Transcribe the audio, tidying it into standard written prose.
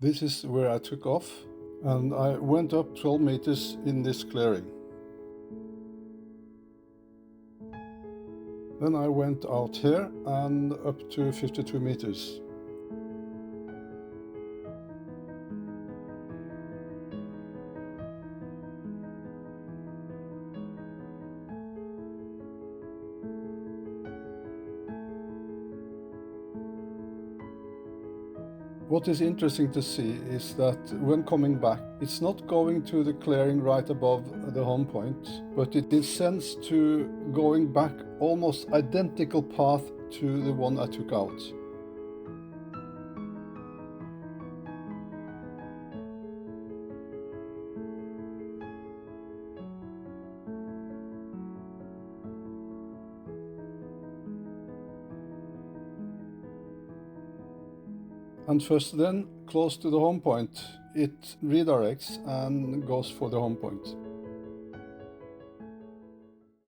This is where I took off, and I went up 12 meters in this clearing. Then I went out here and up to 52 meters. What is interesting to see is that when coming back, it's not going to the clearing right above the home point, but it descends to going back almost identical path to the one I took out. And first then, close to the home point, it redirects and goes for the home point.